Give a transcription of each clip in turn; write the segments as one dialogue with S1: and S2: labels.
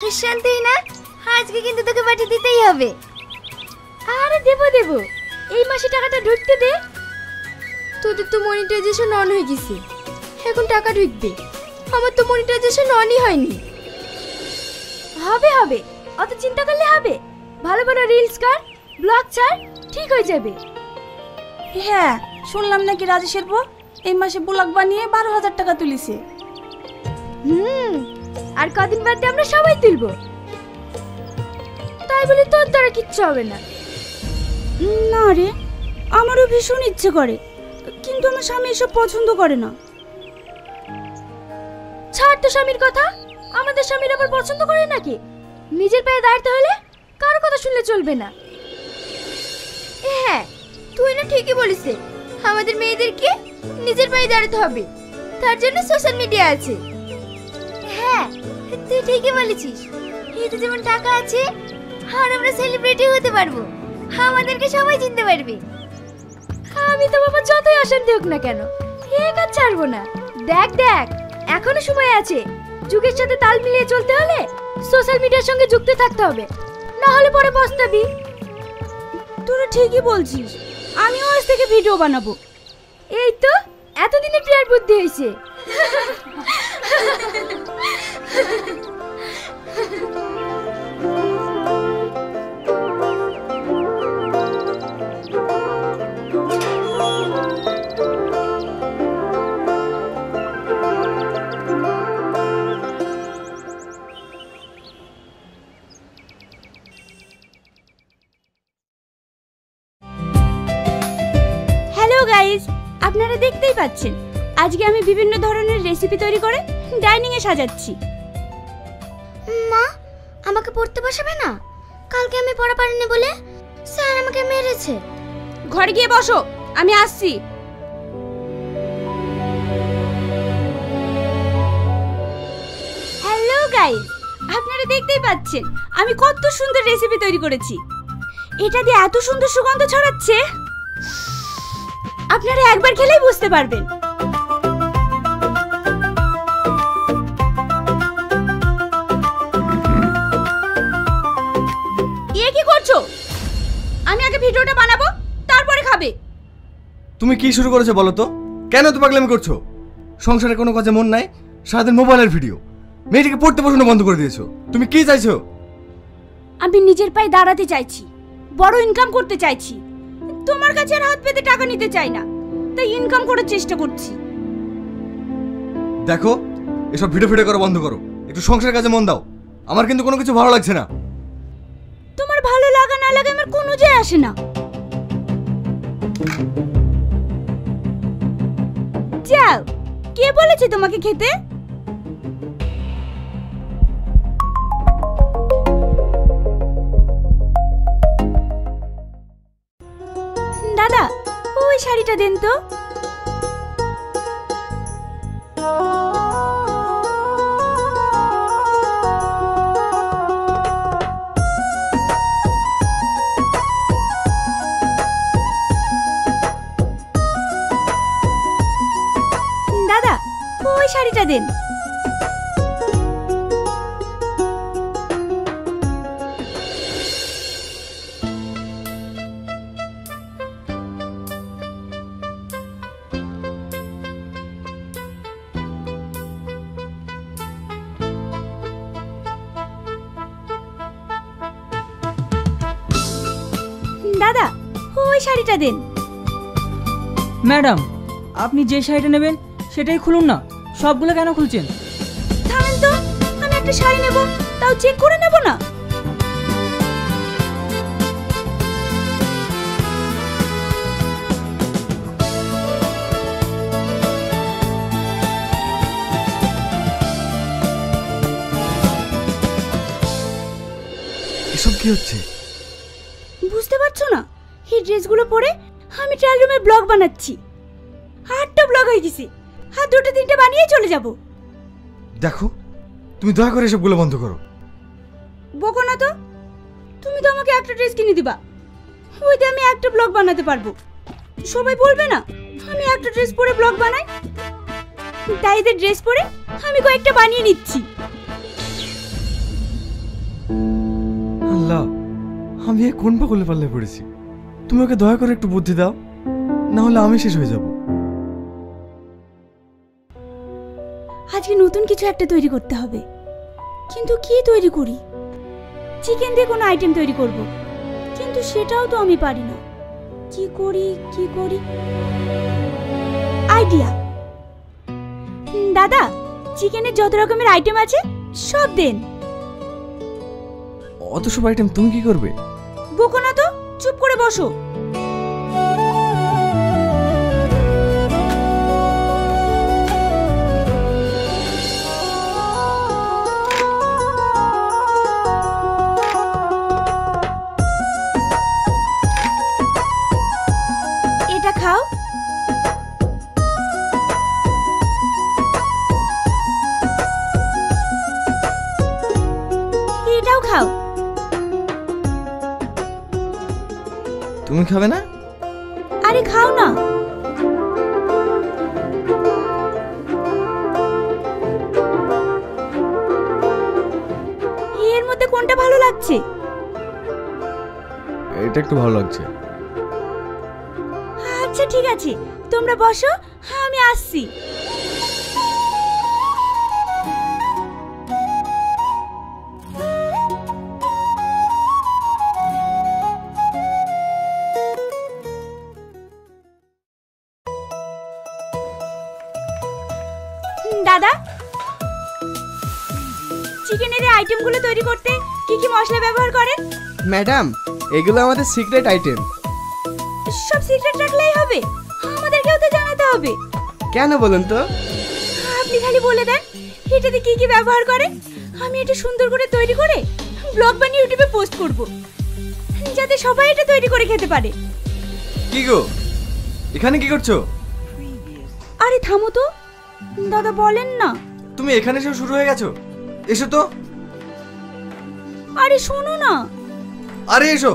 S1: শান্তি না, আজকে কিন্তু তোকে পাঠিয়ে দিতেই হবে।
S2: আরে দেবো দেবো, এই মাসে টাকাটা ঢুকতে দে। তোদের তো মনিটাইজেশন অন হয়ে গেছে, এখন টাকা ঢুকবে। আমার তো মনিটাইজেশন অনই হয়নি। হবে হবে, অত চিন্তা করলে হবে? ভালো ভালো রিলস কর, ব্লগ ছাড়, ঠিক হয়ে যাবে।
S3: হ্যাঁ, শুনলাম নাকি রাজেশের বউ এই মাসে ব্লগ বানিয়ে 12,000 টাকা তুলিছে।
S2: আর কদিন বাদে আমরা সবাই তুলবো। তাই বলে তোর দ্বারা কিচ্ছু হবে না।
S3: না রে, আমারও ভীষণ ইচ্ছে করে, কিন্তু আমার স্বামী এসব পছন্দ করে না।
S2: ছাড় তো স্বামীর কথা, আমাদের স্বামীর আবার পছন্দ করে নাকি? নিজের পায়ে দাঁড়াতে হলে কারো কথা শুনলে চলবে না।
S1: হ্যাঁ, তুই না ঠিকই বলিস, আমাদের মেয়েদেরকে নিজের পায়ে দাঁড়াতে হবে, তার জন্য সোশ্যাল মিডিয়া আছে। হ্যাঁ, তুই ঠিকই বলেছিস। এতে যেমন টাকা আছে, আর আমরা সেলিব্রিটি হতে পারবো, আমাদেরকে সবাই চিনতে পারবে।
S2: আমি তো বাবা যতই অশান্তি হোক না কেন, এ কাজ ছাড়বো না। দেখ দেখ, এখনো সময় আছে। যুগের সাথে তাল মিলিয়ে চলতে হলে সোশ্যাল মিডিয়ার সঙ্গে যুক্ত থাকতে হবে, না হলে পরে পস্তাবি।
S3: তোরা ঠিকই বলছিস, আমিও আজ থেকে ভিডিও বানাবো।
S2: এই তো এতদিনে প্রিয়ার বুদ্ধি হয়েছে।
S3: হ্যালো গাইস, আপনারা দেখতেই পাচ্ছেন আজকে আমি বিভিন্ন ধরনের রেসিপি তৈরি করে ডাইনিং এ সাজাচ্ছি।
S1: মা, আমাকে পড়তে বসাবে না? কালকে আমি পড়া পারিনি বলে স্যার আমাকে মেরেছে।
S3: ঘরে গিয়ে বসো, আমি আসছি। হ্যালো গাইস, আপনারা দেখতেই পাচ্ছেন আমি কত সুন্দর রেসিপি তৈরি করেছি। এটা দিয়ে এত সুন্দর সুগন্ধ ছড়াচ্ছে, আপনারা একবার খেলেই বুঝতে পারবেন। এ কি করছো? আমি আগে ভিডিওটা বানাবো, তারপরে খাবে।
S4: তুমি কি শুরু করেছো বলো তো? কেন তো পাগলামি করছো? সংসারে কোনো কাজে মন নাই, সারাদিন মোবাইলের ভিডিও। মেয়েটিকে পড়তে বসানো বন্ধ করে দিয়েছো। তুমি কি চাইছো?
S3: আমি নিজের পায়ে দাঁড়াতে চাইছি, বড় ইনকাম করতে চাইছি। তোমার কাছে আর হাত পেতে টাকা নিতে চাই না, তাই ইনকাম করার চেষ্টা করছি।
S4: দেখো, এসব ভিডিও করা বন্ধ করো, একটু সংসারের কাজে মন দাও। আমার কিন্তু কোনো কিছু ভালো লাগছে না।
S3: তোমার ভালো লাগা না লাগে আমার কোনো যায় আসে না। যাও, কে বলেছে তোমাকে খেতে? দাদা, ওই শাড়িটা দেন তো। দাদা, ওই শাড়িটা দেন। দাদা, ওই শাড়িটা দেন।
S5: ম্যাডাম, আপনি যে শাড়িটা নেবেন সেটাই খুলুন না, সবগুলো কেন খুলছেন?
S3: থামেন তো, আমি একটা শাড়ি নেব, তাও চেক করে নেব না?
S4: এসব কি হচ্ছে?
S3: বুঝতে পারছো না? এই ড্রেসগুলো পরে আমি ট্রায়াল রুমে ব্লগ বানাচ্ছি। 8টা ব্লগ হয়ে গেছে, আর 2টা 3টা বানিয়ে চলে যাব।
S4: দেখো, তুমি দয়া করে এসবগুলো বন্ধ করো।
S3: বকো না তো, তুমি তো আমাকে একটা ড্রেস কিনে দিবা, ওইতে আমি একটা ব্লগ বানাতে পারবো। সবাই বলবে না আমি একটা ড্রেস পরে ব্লগ বানাই? তাই এদের ড্রেস পরে আমি কয়েকটা বানিয়ে নিচ্ছি।
S4: আল্লাহ, আমি এ কোন পাগলে পাল্লায় পড়েছি। তুমি ওকে দয়া করে একটু বুদ্ধি দাও, না হলে আমি শেষ হয়ে যাব।
S3: আজকে নতুন কিছু একটা তৈরি করতে হবে, কিন্তু কি তৈরি করি? চিকেন দিয়ে কোনো আইটেম তৈরি করব, কিন্তু সেটাও তো আমি পারি না। কি করি কি করি? আইডিয়া! দাদা, চিকেনের যত রকমের আইটেম আছে সব দেন।
S4: অত সব আইটেম তুমি কি করবে?
S3: বকো না তো, চুপ করে বসো। এটা খাও। এটাও খাও।
S4: তুমি খাবে না?
S3: আরে খাও না। এর মধ্যে কোনটা ভালো লাগছে?
S4: এটা একটু ভালো লাগছে।
S3: আচ্ছা ঠিক আছে, তোমরা বসো, আমি আসছি। দাদা, চিকেনের এই আইটেমগুলো তৈরি করতে কি কি মশলা ব্যবহার করেন?
S6: ম্যাডাম, এগুলো আমাদের সিক্রেট আইটেম।
S3: সব সিক্রেট রাখলেই হবে? আমাদেরকেও তো জানাতে হবে।
S6: কেন বলুন তো?
S3: আপনি খালি বলে দেন এটাতে কি কি ব্যবহার করেন, আমি এটা সুন্দর করে তৈরি করে ব্লগ বানিয়ে ইউটিউবে পোস্ট করব, যাতে সবাই এটা তৈরি করে খেতে পারে।
S4: কি গো, এখানে কি করছো?
S3: আরে থামো তো, দাদা বলেন না।
S4: তুমি এখানে এসে শুরু হয়ে গেছো? এসো তো।
S3: আরে শোনো না।
S4: আরে এসো।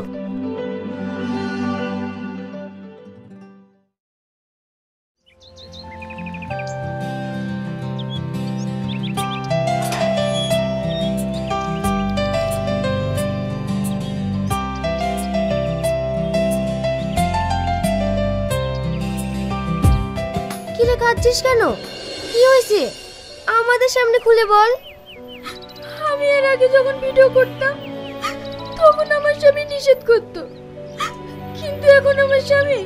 S2: কিরে কাঁদছিস কেন? কি হয়েছে? আমাদের সামনে খুলে বল। আমি এর আগে যখন ভিডিও করতাম তখন আমার স্বামী নিষেধ করতো, কিন্তু এখন আমার স্বামী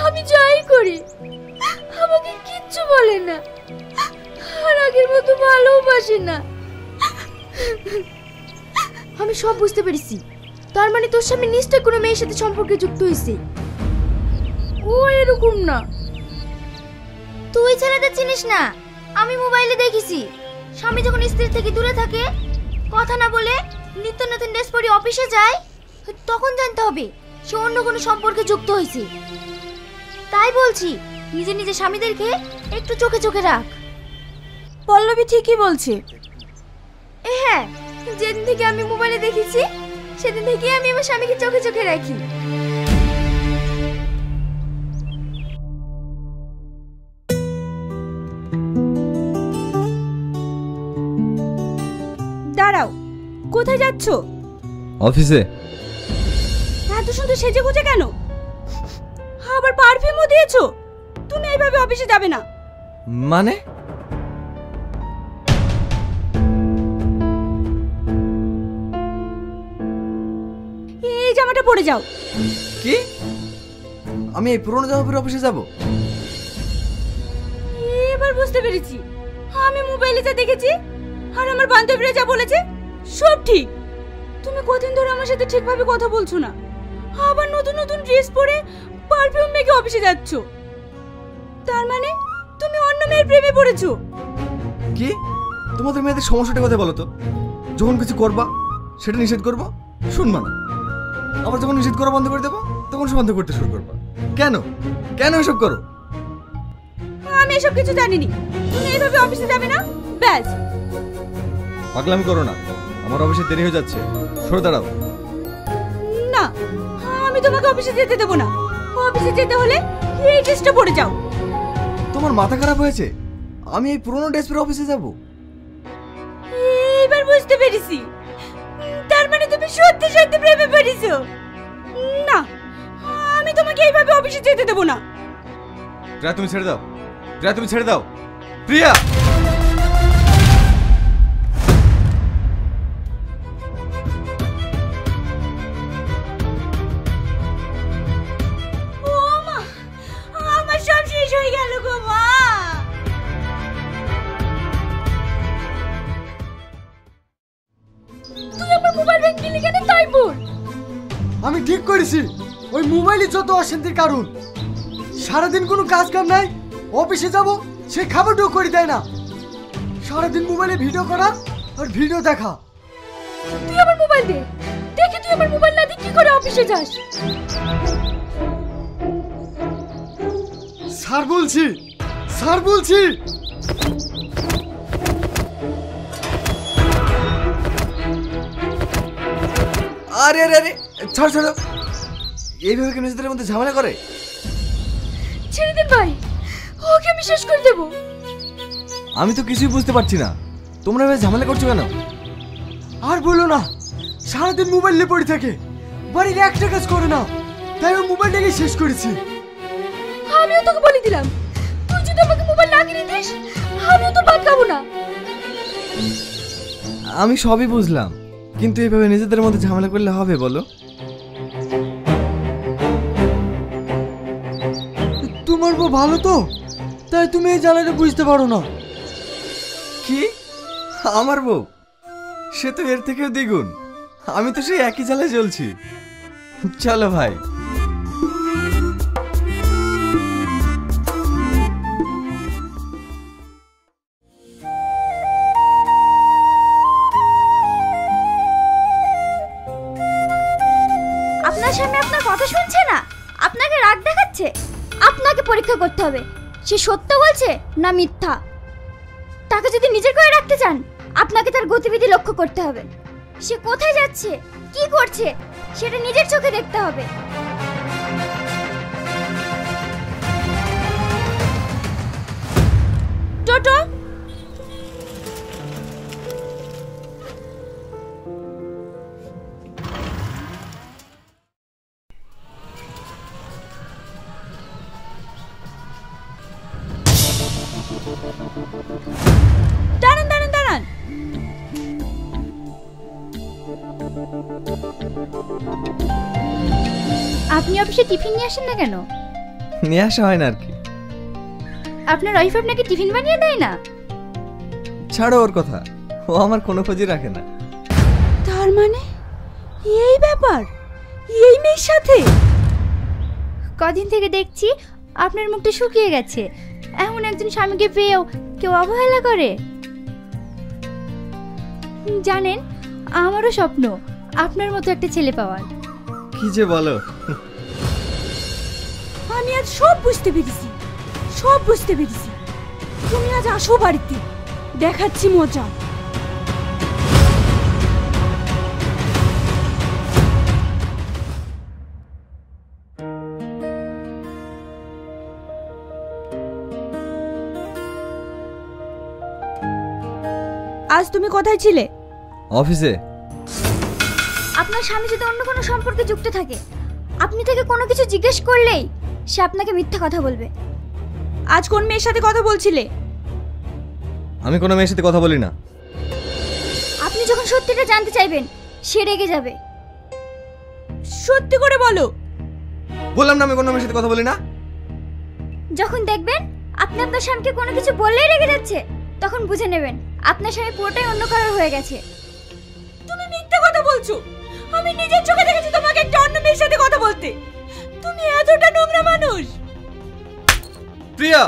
S2: আমি যাই করি আমাকে কিচ্ছু বলে না, আর আগের মতো ভালোবাসে না। আমি সব বুঝতে পেরেছি, তার মানে তোর স্বামী নিশ্চয় কোনো মেয়ের সাথে সম্পর্কে যুক্ত হয়েছে। ও এরকম না।
S1: তুই ছেলেদের চিনিস না, আমি মোবাইলে দেখেছি স্বামী যখন স্ত্রীর থেকে দূরে থাকে, কথা না বলে নিত্য নতুন ড্রেস পরে অফিসে যায়, তখন জানতে হবে সে অন্য কোনো সম্পর্কে যুক্ত হয়েছে। তাই বলছি নিজে নিজে স্বামীদেরকে একটু চোখে চোখে রাখ।
S3: পল্লবী ঠিকই বলছে।
S2: হ্যাঁ, যেদিন থেকে আমি মোবাইলে দেখেছি সেদিন থেকে আমি আমার স্বামীকে চোখে চোখে রাখি।
S3: দাঁড়াও, কোথায় যাচ্ছ?
S4: অফিসে।
S3: এত সুন্দর সেজে গুজে কেন? আবার পারফিউমও দিয়েছো? তুমি এইভাবে অফিসে যাবে না।
S4: মানে?
S3: এই জামাটা পরে যাও।
S4: কি? আমি এই পুরনো জামা পরে অফিসে যাব?
S3: এবার বুঝতে পেরেছি, আমি মোবাইলে যা দেখেছি আর আমার বান্ধবীরা যা বলেছে সব ঠিক। তুমি কতদিন ধরে আমার সাথে ঠিকভাবে কথা বলছো না, আবার নতুন নতুন ড্রেস পরে পারফিউম মেখে অফিসে যাচ্ছ। তার মানে তুমি অন্য মেয়ের প্রেমে পড়েছো।
S4: কি? তোমাদের মেয়েদের সমস্যাটা কথা বলো তো। যখন কিছু করবা সেটা নিষেধ করবো, শুনবা না। আবার যখন নিষেধ করা বন্ধ করে দেবো তখন সে বন্ধ করতে শুরু করবা। কেন কেন এসব করো?
S3: আমি এসব কিছু জানিনি। তুমি এইভাবে অফিসে যাবে না, ব্যাস।
S4: পাগলামি করো না, আমার অফিসে দেরি হয়ে যাচ্ছে। সরে দাঁড়াও।
S3: না, আমি তোমাকে অফিসে যেতে দেবো না। অফিসে যেতে হলে এই ড্রেসটা পরে যাও।
S4: তোমার মাথা খারাপ হয়েছে? আমি এই পুরনো ড্রেস পরে অফিসে যাব?
S3: এবার বুঝতে পেরেছি, তার মানে তুমি সত্যি যাবো না।
S4: প্রিয়া তুমি ছেড়ে দাও, প্রিয়া তুমি ছেড়ে দাও, প্রিয়া।
S3: ও মা, আমার সব শেষ হয়ে গেল গো মা।
S2: তুই আমার মোবাইল ব্যাংক কিনলি কেন তাই বল।
S6: আমি ঠিক করেছি, ওই মোবাইলই যত অশান্তির কারণ। সারাদিন কোনো কাজ কাম নাই, অফিসে যাব সে খাবারটাও করে দেয় না। সারাদিন মোবাইলে ভিডিও করা আর ভিডিও দেখা।
S2: তুই আমার মোবাইল দে, দেখি তুই আমার মোবাইল না দিয়ে কি করে অফিসে যাস।
S6: স্যার বলছি, স্যার বলছি।
S4: আরে আরে আরে ছাড় ছাড়ো, এইভাবে কেন নিজেদের মধ্যে ঝামেলা করে?
S2: ছেড়ে দিন ভাই, ওকে আমি শেষ করে দেবো।
S4: আমি তো কিছুই বুঝতে পারছি না, তোমরা এভাবে ঝামেলা করছো কেন?
S6: আর বলো না, সারাদিন মোবাইল নিয়ে পড়ে থাকে, বাড়ির একটা কাজ করে না, তাই ও মোবাইলটাকে শেষ করেছি।
S2: আমিও তোকে বলে দিলাম, তুই যদি আমাকে মোবাইল না কিনে দিস আমিও তো ভাত খাবো না।
S4: আমি সবই বুঝলাম, কিন্তু এইভাবে নিজেদের মধ্যে ঝামেলা করলে হবে বলো?
S6: তোমার বউ ভালো তো, তাই তুমি এই জ্বালাটা বুঝতে পারো না।
S4: কি? আমার বউ? সে তো এর থেকেও দ্বিগুণ। আমি তো সেই একই জ্বালায় জ্বলছি। চলো ভাই।
S1: আপনার সামনে আপনার কথা শুনছে না, আপনাকে রাগ দেখাচ্ছে। আপনাকে পরীক্ষা করতে হবে সে সত্য বলছে না মিথ্যা। তাকে যদি নিজের করে রাখতে চান আপনাকে তার গতিবিধি লক্ষ্য করতে হবে। সে কোথায় যাচ্ছে, কি করছে সেটা নিজের চোখে দেখতে হবে।
S3: টোটো, দাঁড়ান দাঁড়ান দাঁড়ান।
S1: আপনি অফিসে টিফিন নিয়ে আসেন না কেন?
S4: নিয়ে আসা হয় না আর কি।
S1: আপনার ওয়াইফ আপনাকে টিফিন বানিয়ে দেয় না?
S4: ছাড়ো ওর কথা, ও আমার কোনো খোঁজই রাখে না।
S3: তার মানে এই ব্যাপার, এই মেয়ের সাথে?
S1: কদিন থেকে দেখছি আপনার মুখটা শুকিয়ে গেছে। এমন একজন স্বামীকে পেয়েও কেউ অবহেলা করে? জানেন, আমারও স্বপ্ন আপনার মতো একটা ছেলে পাওয়ার।
S4: কি যে বলো।
S3: আমি আজ সব বুঝতে পেরেছি, সব বুঝতে পেরেছি। তুমি আজ আসো বাড়িতে, দেখাচ্ছি মজা। আজ তুমি কোথায় ছিলে?
S4: অফিসে।
S1: আপনার স্বামী যদি অন্য কোনো সম্পর্কে যুক্ত থাকে, আপনি তাকে কোনো কিছু জিজ্ঞেস করলেই সে আপনাকে মিথ্যা কথা বলবে।
S3: আজ কোন মেয়ের সাথে কথা বলছিলে?
S4: আমি কোনো মেয়ের সাথে কথা বলি না।
S1: আপনি যখন সত্যিটা জানতে চাইবেন সে রেগে যাবে।
S3: সত্যি করে বলো।
S4: বললাম না আমি কোনো মেয়ের সাথে কথা বলি না।
S1: যখন দেখবেন আপনি আপনার স্বামীকে কোনো কিছু বললেই রেগে যাচ্ছে, তখন বুঝে নেবেন আপনার স্বামী পুরোটাই অন্য কারোর হয়ে গেছে।
S3: তুমি মিথ্যা কথা বলছো। আমি নিজের চোখে দেখেছি তোমাকে একটা অন্য মেয়ের সাথে কথা বলতে। তুমি এতটা নোংরা মানুষ।
S4: প্রিয়া,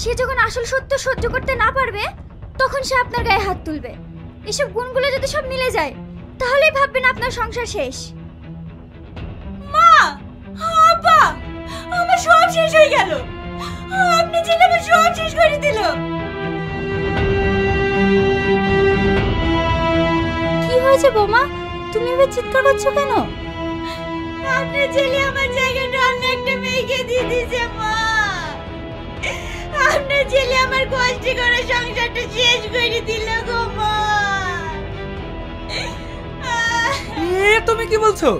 S1: সে যখন আসল সত্য সহ্য করতে না পারবে তখন সে আপনার গায়ে হাত তুলবে। এসব গুণগুলো যদি সব মিলে যায় তাহলেই ভাববেন আপনার সংসার শেষ।
S3: মা, আব্বা, আমার সব শেষ হয়ে গেল। আপনি ছেলে আমার সব শেষ করে দিল।
S1: কি হয়েছে বৌমা, তুমি এবার চিৎকার করছো কেন?
S3: আপনার ছেলে আমার জায়গাটা অন্য একটা মেয়েকে দিয়ে দিয়েছে মা। আপনার ছেলে আমার কষ্ট করে সংসারটা শেষ করে দিল গো মা।
S5: তুমি কি বলছো?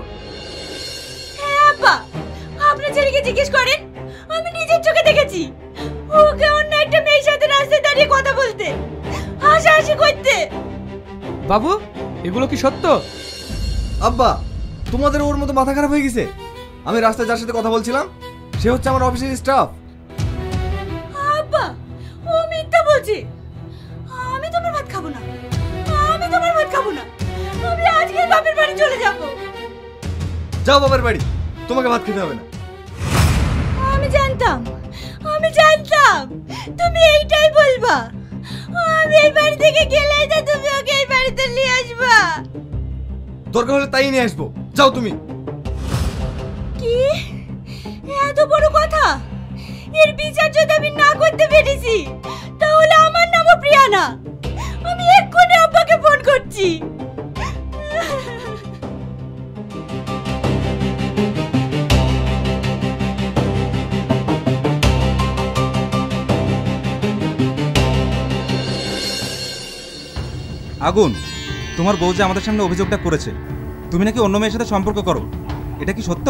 S3: হ্যাঁ আব্বা, আপনার ছেলেকে জিজ্ঞেস করেন, আমি নিজের চোখে দেখেছি ওকে অন্য একটা মেয়ের সাথে রাস্তায় দাঁড়িয়ে কথা বলতে, হাসাহাসি করতে।
S7: বাবু এগুলো কি সত্য?
S4: আব্বা, তোমাদের ওর মতো মাথা খারাপ হয়ে গেছে? আমি রাস্তায় যার সাথে কথা বলছিলাম সে হচ্ছে আমার অফিসের স্টাফ।
S3: আব্বা, ও মিথ্যা বলছে। আমি তোমার ভাত খাবো না, আমি তোমার ভাত খাবো না। আমি আজকে বাপের বাড়ি চলে যাব।
S4: যাও বাবার বাড়ি, তোমাকে ভাত খেতে হবে না।
S3: আমি জানতাম তুমি এইটাই বলবা। আমি এই বাড়ি থেকে গেলেই তো তুমি ওকে এই বাড়িতে নিয়ে আসবা।
S4: দরকার হলে তাই নিয়ে আসবো, যাও তুমি।
S3: কি এত বড় কথা? এর বিচার যদি আমি না করতে পেরেছি তাহলে আমার নামও প্রিয়া না। আমি এক্ষুনি আব্বাকে ফোন করছি।
S8: আগুন, তোমার বউ যে আমাদের সামনে অভিযোগটা করেছে তুমি নাকি অন্য মেয়ের সাথে সম্পর্ক করো, এটা কি সত্য?